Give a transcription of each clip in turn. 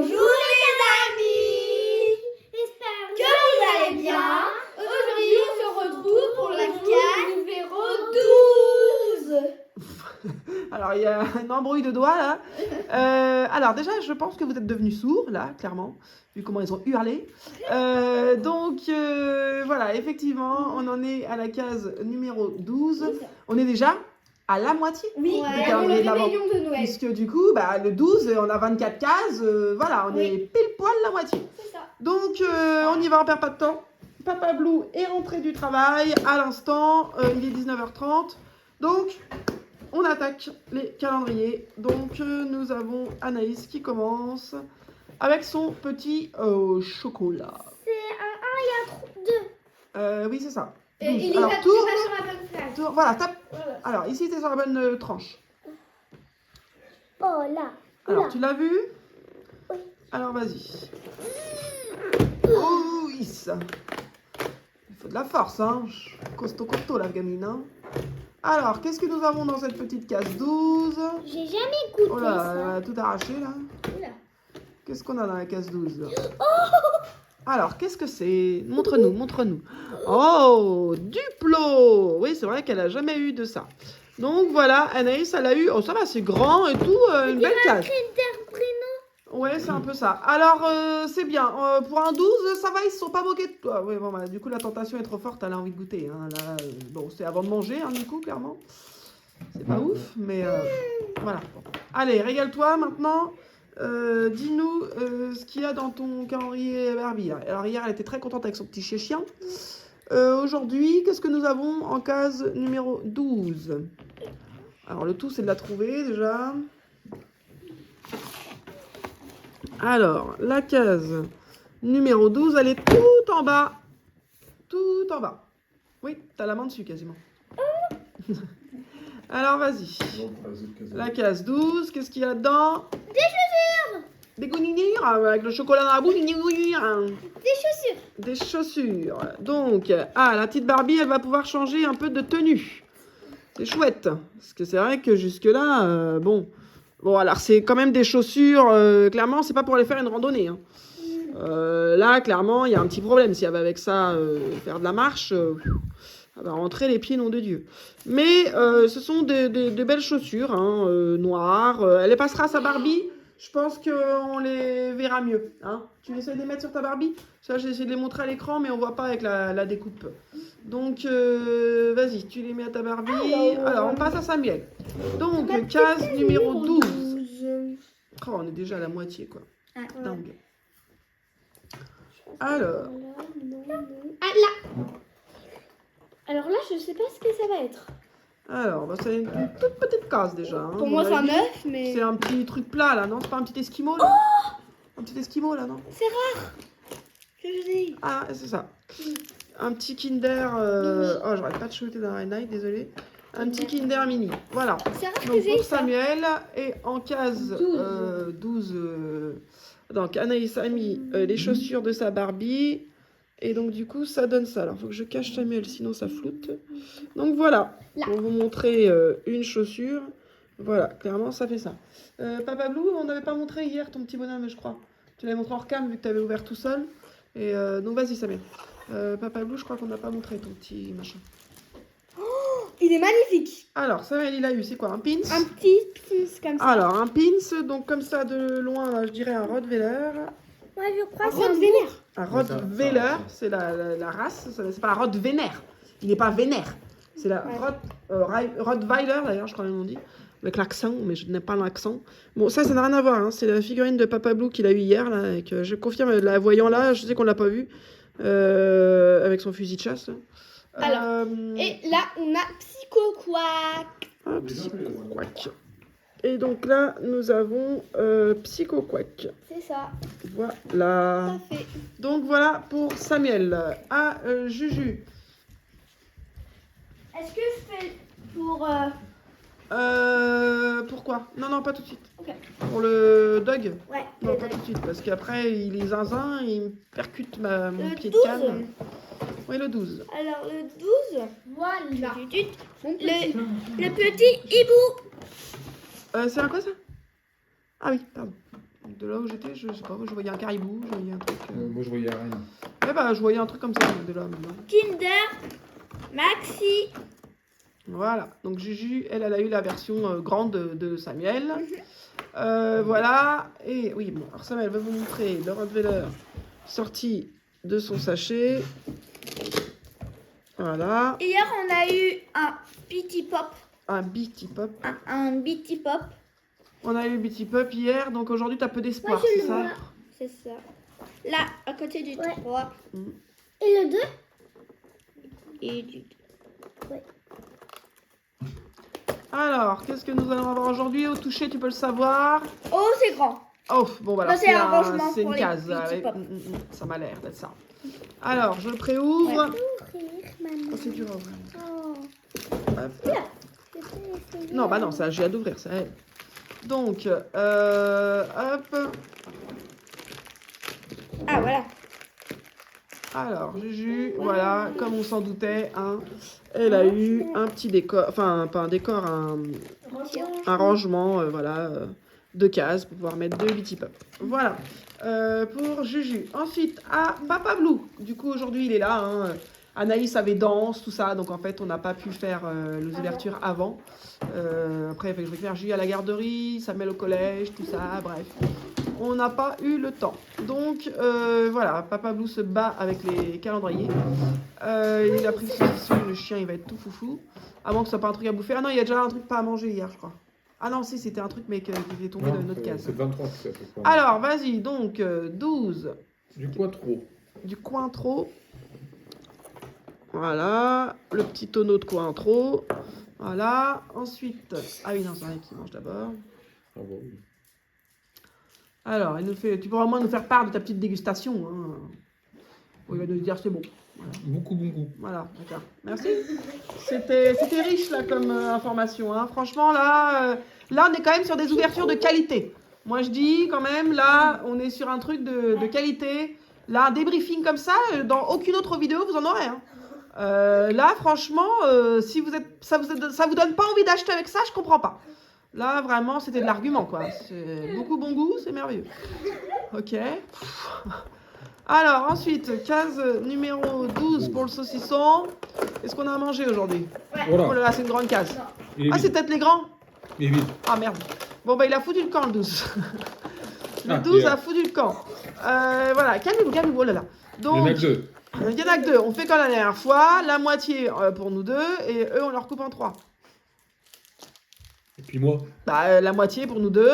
Bonjour les amis, j'espère que vous allez bien. Aujourd'hui on se retrouve pour la case numéro 12. Alors il y a un embrouille de doigts là. Alors déjà je pense que vous êtes devenus sourds là, clairement, vu comment ils ont hurlé. Voilà, effectivement, on en est à la case numéro 12. On est déjà à la moitié. Oui, du avant le calendrier de l'Avent. réveillon de Noël. Puisque du coup, le 12, on a 24 cases, voilà, on est pile poil la moitié. C'est ça. Donc on y va, on perd pas de temps. Papa Blue est rentré du travail à l'instant, il est 19h30. Donc, on attaque les calendriers. Donc, nous avons Anaïs qui commence avec son petit chocolat. C'est un 1, il y a 2. Oui, c'est ça. Et il est Alors, pas tourne, sur la bonne place. voilà, tape. Voilà. Alors, ici, tu es sur la bonne tranche. Oh là. Alors, tu l'as vu? Oui. Alors, vas-y. Oh, oui, ça. Il faut de la force, hein. Costaud, la gamine, hein. Alors, qu'est-ce que nous avons dans cette petite case 12? J'ai jamais goûté Oh là, ça. elle a tout arraché, là. Oula. Qu'est-ce qu'on a dans la case 12 là? Alors, qu'est-ce que c'est? Montre-nous, montre-nous. Oh, Duplo! Oui, c'est vrai qu'elle n'a jamais eu de ça. Donc voilà, Anaïs, elle a eu... Oh, ça va, c'est grand et tout, une belle case. Ouais, c'est un peu ça. Alors, c'est bien. Pour un 12, ça va, ils se sont pas moqués de toi. Oui, bon, du coup, la tentation est trop forte, elle a envie de goûter. Hein. Là, bon, c'est avant de manger, hein, du coup, clairement. C'est pas ouf, mais voilà. Bon. Allez, régale-toi maintenant. Dis-nous ce qu'il y a dans ton calendrier Barbie. Là. Alors, hier, elle était très contente avec son petit chien. Aujourd'hui, qu'est-ce que nous avons en case numéro 12? Alors, le tout, c'est de la trouver, déjà. Alors, la case numéro 12, elle est tout en bas. Tout en bas. Oui, t'as la main dessus, quasiment. Alors, vas-y. La case 12, qu'est-ce qu'il y a là-dedans? Des chaussures. Des gouninières avec le chocolat dans la bouche. Des chaussures. Des chaussures. Donc, la petite Barbie, elle va pouvoir changer un peu de tenue. C'est chouette. Parce que c'est vrai que jusque-là, bon, alors c'est quand même des chaussures. Clairement, c'est pas pour aller faire une randonnée. Hein. Là, clairement, il y a un petit problème. Si elle va avec ça faire de la marche, elle va rentrer les pieds, nom de Dieu. Mais ce sont de belles chaussures, hein, noires. Elle les passera à sa Barbie. Je pense qu'on les verra mieux. Hein. Tu essaies de les mettre sur ta Barbie? Ça, j'ai essayé de les montrer à l'écran, mais on voit pas avec la découpe. Donc, vas-y, tu les mets à ta Barbie. Alors, on passe à Samuel. Donc, case numéro 12. Oh, on est déjà à la moitié, quoi. Dingue. Alors. Ah là. Alors là, je sais pas ce que ça va être. Alors, c'est une toute petite case déjà. Hein, Pour moi, c'est un œuf, mais... C'est un petit truc plat, là, non? C'est pas un petit esquimau, là? Un petit esquimau, là, non? C'est rare. Que je dis. Ah, c'est ça. Un petit Kinder... Oh, j'arrête pas de shooter dans la night, désolé. Un petit Kinder mini. Voilà. C'est rare que Donc, j'ai pour ça. Samuel, et en case 12... donc, Anaïs a mis les chaussures de sa Barbie. Et donc, du coup, ça donne ça. Alors, il faut que je cache Samuel, sinon ça floute. Donc, voilà. Là. Pour vous montrer une chaussure. Voilà, clairement, ça fait ça. Papa Blue, on n'avait pas montré hier ton petit bonhomme, je crois. Tu l'avais montré hors cam, vu que tu avais ouvert tout seul. Et donc, vas-y, Samuel. Papa Blue, je crois qu'on n'a pas montré ton petit machin. Il est magnifique. Alors, Samuel, il a eu, c'est quoi, un pins? Un petit pince comme ça. Alors, un pins, donc comme ça, de loin, là, je dirais un Rottweiler. Moi, je crois que c'est un vénère. Un Rottweiler, c'est la race, c'est pas la Rottweiler. Il n'est pas vénère. C'est la Rottweiler, d'ailleurs, je crois même on dit. Avec l'accent, mais je n'ai pas l'accent. Bon, ça n'a rien à voir. Hein. C'est la figurine de Papa Blue qu'il a eu hier. Là, et que je confirme, la voyant là, je sais qu'on l'a pas vu. Avec son fusil de chasse. Alors, et là, on a Psycho Quack. Ah, Psycho Quack. Et donc là, nous avons Psycho Quack. C'est ça. Voilà. Tout à fait. Donc voilà pour Samuel. Ah, Juju. Est-ce que je fais pour... Pourquoi? Non, pas tout de suite. Ok. Pour le dog? Ouais. Non, pas tout de suite, parce qu'après, il est zinzin, il me percute mon Le pied 12. de canne. Oui, le 12. Alors, le 12... Voilà. Le Le petit hibou. C'est un quoi, ça? Ah oui, pardon. De là où j'étais, je sais pas, je voyais un caribou, je voyais un truc. Moi, je voyais rien. Eh ben, je voyais un truc comme ça, de là maintenant. Kinder, Maxi. Voilà, donc Juju, elle a eu la version grande de Samuel. Voilà, et oui, bon, alors Samuel va vous montrer le Rottweiler sorti de son sachet. Voilà, Hier, on a eu un Bitty Pop. un Bitty Pop. Un Bitty Pop. On a eu Bitty Pop hier, donc aujourd'hui t'as peu d'espoir, Moi, je c'est le ça? vois. C'est ça. Là, à côté du 3. Et le 2? Et du 2. Alors, qu'est-ce que nous allons avoir aujourd'hui? Au toucher, tu peux le savoir. Oh, c'est grand. Oh, bon voilà, Ça, c'est un rangement c'est pour une les case. Bitty Pop. Ça m'a l'air d'être ça. Alors, je le préouvre. Ouais. Ouvrir, maman. Oh, c'est dur à ouvrir. Oh. Hop. Non, bah non, c'est à Gia d'ouvrir, ça. Donc, hop. Ah, voilà. Alors, Juju, voilà, comme on s'en doutait, hein, elle a eu un petit décor, enfin, pas un décor, un rangement, voilà, de cases pour pouvoir mettre 2 Bitty Pop. Voilà, pour Juju. Ensuite, à Papa Blue. Du coup, aujourd'hui, il est là, hein. Anaïs avait danse, tout ça, donc en fait, on n'a pas pu faire les ouvertures avant. Après, il fallait que je récupère Juju à la garderie, Samuel au collège, tout ça, bref. On n'a pas eu le temps. Donc, voilà, Papa Blue se bat avec les calendriers. Il a pris le chien, il va être tout foufou. Avant que ce soit pas un truc à bouffer. Ah non, il y a déjà un truc pas à manger hier, je crois. Ah non, si, c'était un truc, mais qui est tombé dans notre case. C'est 23 que ça fait quoi. Alors, vas-y, donc, 12. Du poids trop. Du Cointreau. Voilà, le petit tonneau de Cointreau. Voilà, ensuite... Ah oui, non, c'est rien qui mange d'abord. Ah bon, oui. Alors, il nous fait... tu pourras au moins nous faire part de ta petite dégustation. Hein. Il va nous dire c'est bon. Voilà, Beaucoup bon goût. voilà, d'accord. Merci. C'était riche là comme information. Hein. Franchement, là, là, on est quand même sur des ouvertures de qualité. Moi, je dis quand même, là, on est sur un truc de qualité. Là, un débriefing comme ça, dans aucune autre vidéo, vous en aurez. Hein. Là, franchement, si vous êtes, ça vous donne pas envie d'acheter avec ça, je comprends pas. Là, vraiment, c'était de l'argument, quoi. C'est beaucoup bon goût, c'est merveilleux. Ok. Alors, ensuite, case numéro 12 pour le saucisson. Qu'est-ce qu'on a à manger aujourd'hui? Oh là Voilà. là, c'est une grande case. Il est Ah, c'est vide. peut-être les grands? Il est vide. Ah, merde. Bon, bah, il a foutu le camp, le 12. Le Ah, 12 et, a foutu le camp. Voilà, calmez-vous, calmez-vous, oh là là. Il y en a Donc, que 2. il y en a que 2. On fait comme la dernière fois, la moitié pour nous 2, et eux, on leur coupe en 3. Et puis moi. Bah, la moitié pour nous 2,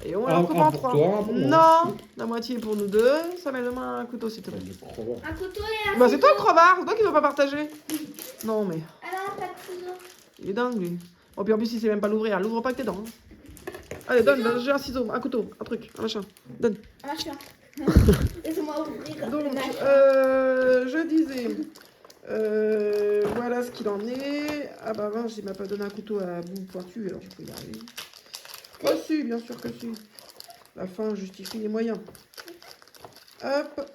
et on leur coupe en pour 3. toi, un pour moi. Non, la moitié pour nous 2. Ça met demain un couteau, s'il te plaît. Un couteau et un Bah, c'est toi le ciseau. crevard, c'est toi qui veux pas partager. Non, mais Alors, pas de ciseaux. il est dingue, lui. Oh, puis en plus, il sait même pas l'ouvrir. L'ouvre pas avec tes dents. Hein. Allez, donne, j'ai un ciseau, un couteau, un truc, un machin. Donne. Un machin. Laisse-moi ouvrir. Donc, le machin. je disais, voilà ce qu'il en est. Ah bah mince, il m'a pas donné un couteau à bout pointu, alors je peux y arriver. Oh si, bien sûr que si. La fin justifie les moyens. Hop.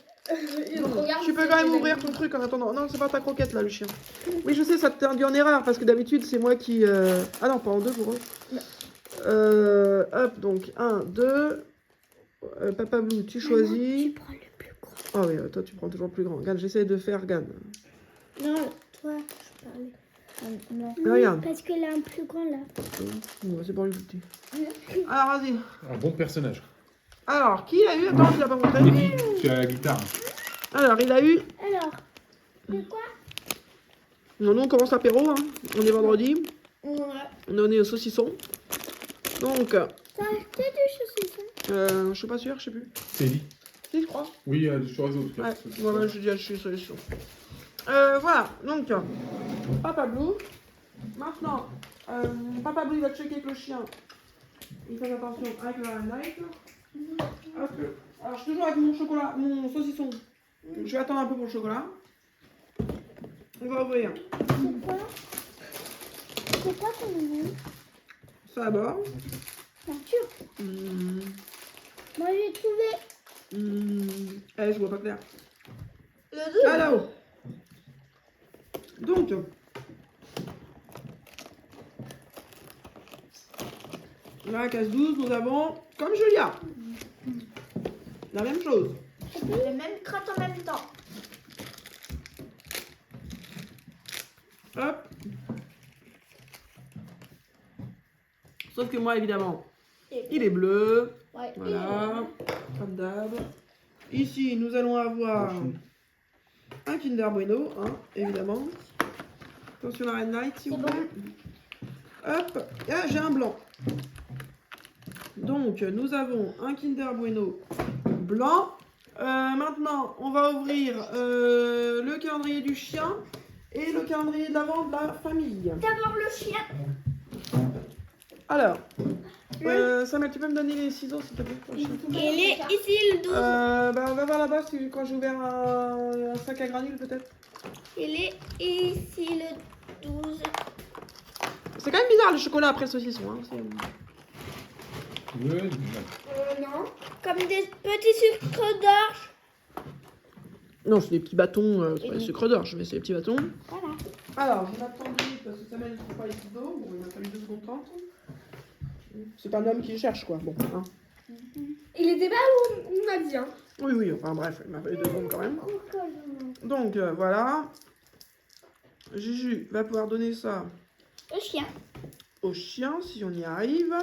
Donc, tu peux quand même ouvrir ton truc en attendant. Non, c'est pas ta croquette là, le chien. Oui, je sais, ça te induit en erreur parce que d'habitude, c'est moi qui. Ah non, pas en 2 pour eux. Hop, donc 1, 2. Papa Blue, tu choisis. Tu prends le plus grand. Ah oui, toi tu prends toujours le plus grand. Regarde, j'essaie de faire, regarde. Non, toi, je parlais. Non. Mais regarde. Parce que là, un plus grand là. C'est pour le plus petit. Alors, vas-y. Un bon personnage. Alors, qui a eu? Attends, tu l'as pas montré. Mehdi, tu as la guitare. Alors, il a eu. Alors, de quoi? Non, nous, on commence l'apéro. Hein. On est vendredi. Ouais. On est au saucisson. Donc, T'as acheté du saucisson? je suis pas sûre, je sais plus. C'est dit. Si, je crois. Oui, sur les autres. Ouais, moi-même, je dis, je suis solution. Voilà, donc, Papa Blue. Maintenant, Papa Blue, il va checker avec le chien. Il fait attention avec la knife. Hop. Alors, je suis toujours avec mon chocolat, mon saucisson. Je vais attendre un peu pour le chocolat. On va ouvrir C'est quoi? C'est quoi ton nom? ça d'abord. Nature. Moi, j'ai trouvé. Eh, je vois pas clair. Le 2. Ah, là-haut. Donc, là, case 12, nous avons, comme Julia, la même chose. Les mêmes crottes en même temps. Hop. Sauf que moi, évidemment, il est bleu. Ouais. Voilà, comme d'hab. Ici, nous allons avoir un Kinder Bueno, hein, évidemment. Attention la Red Light, s'il vous plaît. Hop, ah, j'ai un blanc. Donc, nous avons un Kinder Bueno blanc. Maintenant, on va ouvrir le calendrier du chien et le calendrier de l'avant de la famille. D'abord le chien. Alors, Samuel, tu peux me donner les ciseaux, s'il te plaît, pour le chien? Il est ici le 12. On va voir là-bas quand j'ai ouvert un sac à granules, peut-être. Il est ici le 12. C'est quand même bizarre le chocolat après le saucisson. Hein. Ouais, Non. Comme des petits sucres d'orge. Non, c'est des petits bâtons, c'est pas des sucres d'orge, mais c'est des petits bâtons. Voilà. Alors, je m'attendais parce que Samuel ne trouve pas les ciseaux. Bon, il m'a fallu 2 secondes 30. C'est pas un homme qui cherche, quoi. Bon, hein. Il était pas où on a dit. Hein. Oui, oui, enfin bref, il m'a fallu 2 secondes quand même. Donc, voilà. Juju va pouvoir donner ça Le chien. au chien, si on y arrive.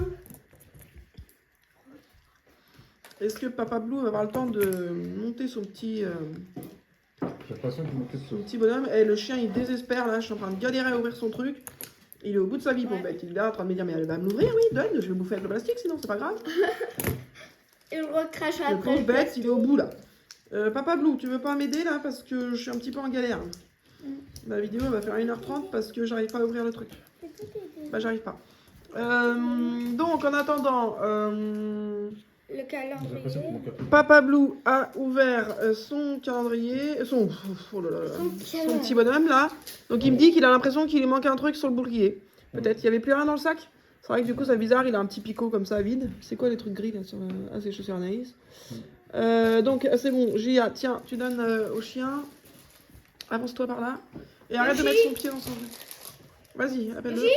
Est-ce que Papa Blue va avoir le temps de monter son petit, j'ai l'impression qu'il manquait son de petit bonhomme? Et le chien, il désespère, là. Je suis en train de galérer à ouvrir son truc. Il est au bout de sa vie, pour bête. Il est là en train de me dire, mais elle va me l'ouvrir, oui, donne, je vais le bouffer avec le plastique, sinon c'est pas grave. Et je recrache Le après. pauvre bête, il est au bout, là. Papa Blue, tu veux pas m'aider, là, parce que je suis un petit peu en galère. La vidéo va faire 1h30 parce que j'arrive pas à ouvrir le truc. Bah, j'arrive pas. Donc, en attendant, Le J'ai l'impression calendrier. qu'il manquait un peu. Papa Blue a ouvert son calendrier, oh là là là, son petit bonhomme là. Donc il me dit qu'il a l'impression qu'il lui manque un truc sur le bouclier. Peut-être qu'il n'y avait plus rien dans le sac. C'est vrai que du coup c'est bizarre, il a un petit picot comme ça vide. C'est quoi les trucs gris là sur ah, c'est chaussures Anaïs. Donc c'est bon, Gia, tiens, tu donnes au chien. Avance-toi par là. Et arrête de mettre son pied dans son jeu. Vas-y, appelle-le.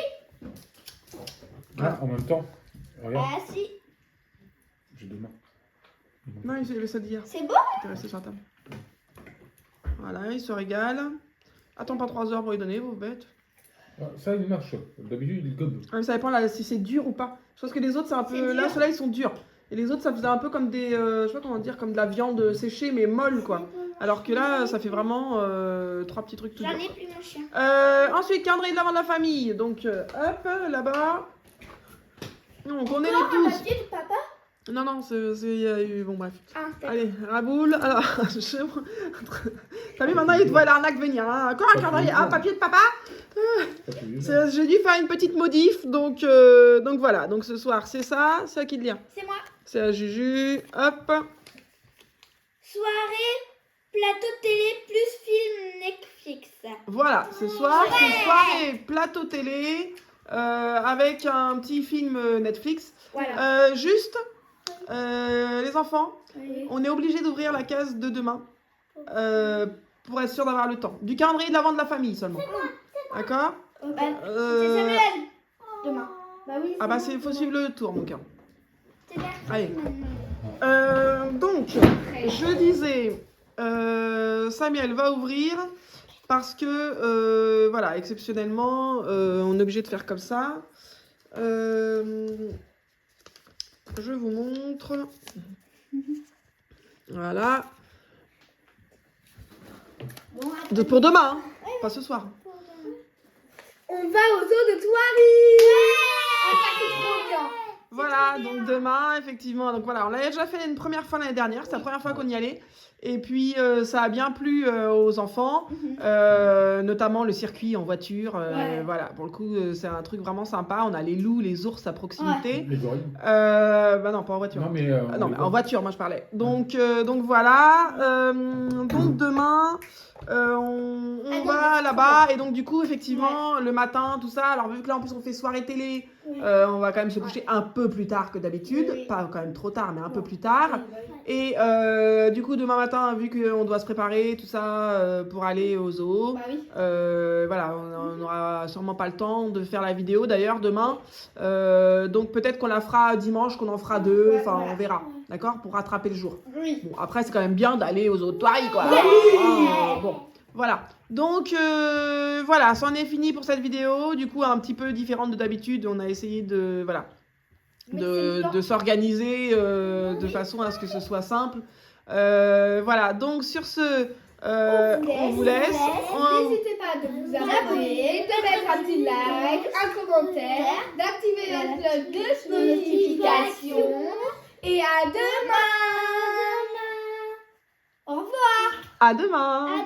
Ah, en même temps, regarde, Ah si. j'ai 2 mains. Non, il avait ça d'hier. C'est beau. Il était resté sur la table. Voilà, il se régale. Attends pas 3 heures pour lui donner, vos bêtes. Ah, ça, il marche. D'habitude, il gobe. Ah, mais ça dépend là, si c'est dur ou pas. Je pense que les autres, c'est un peu. C'est Là, dur. ceux-là, ils sont durs. Et les autres, ça faisait un peu comme des. Je sais pas comment dire, comme de la viande séchée, mais molle, quoi. Alors que là, ça fait vraiment 3 petits trucs tout J'en durs. ai plus mon chien. Ensuite, calendrier de l'avant de la famille. Donc, hop, là-bas. Donc, on est Encore les un 12. papier de papa. Non, non, il y a eu. Bon, bref. Ah, d'accord. Allez, Raboul. Alors, t'as vu, maintenant, il te voit l'arnaque venir. Hein. Encore un calendrier. Ah, papier de papa. J'ai dû faire une petite modif. Donc voilà. Donc, ce soir, c'est ça. C'est à qui de lire? C'est moi. C'est à Juju. Hop. Soirée, plateau de télé plus film Netflix. Voilà, ce soir, c'est soirée plateau télé avec un petit film Netflix. Voilà. Juste, les enfants, Oui. on est obligé d'ouvrir la case de demain pour être sûr d'avoir le temps. Du calendrier de l'avant de la famille seulement. D'accord? C'est Euh, Samuel. Demain. Bah oui. Ah bah, il faut suivre le tour, mon cœur. C'est bien. Allez. Donc, je disais, Samuel va ouvrir parce que, voilà, exceptionnellement, on est obligé de faire comme ça. Je vous montre. Voilà. Pour demain, hein, pas ce soir. On va au zoo de Thoiry. Ah, ça c'est trop bien. Voilà, donc demain, effectivement, donc voilà, on l'avait déjà fait une première fois l'année dernière, c'est la première fois qu'on y allait, et puis ça a bien plu aux enfants, notamment le circuit en voiture, Ouais. voilà, pour le coup, c'est un truc vraiment sympa, on a les loups, les ours à proximité, Les gorilles. bah non, pas en voiture. Non, mais. Ah non, les mais en gorilles. voiture, moi je parlais. Donc voilà. Donc demain, on va là-bas. Et donc du coup, effectivement, le matin, tout ça. Alors vu que là, en plus, on fait soirée télé, Oui. on va quand même se coucher un peu plus tard que d'habitude. Oui, oui. Pas quand même trop tard, mais un peu plus tard. Oui, Et du coup, demain matin, vu qu'on doit se préparer, tout ça, pour aller au zoo. bah oui. Voilà, on n'aura sûrement pas le temps de faire la vidéo d'ailleurs demain. Donc peut-être qu'on la fera dimanche, qu'on en fera 2, Ouais, enfin voilà. on verra. d'accord, pour rattraper le jour. Oui. Bon, après, c'est quand même bien d'aller aux autres toiries, quoi. Bon, voilà. Donc, voilà, c'en est fini pour cette vidéo. Du coup, un petit peu différente de d'habitude. On a essayé de, voilà, de s'organiser de façon à ce que ce soit simple. Voilà, donc sur ce, on vous laisse. N'hésitez pas de vous abonner, de mettre un petit like, un commentaire, d'activer la cloche de notification. Et à demain. Au revoir. À demain. À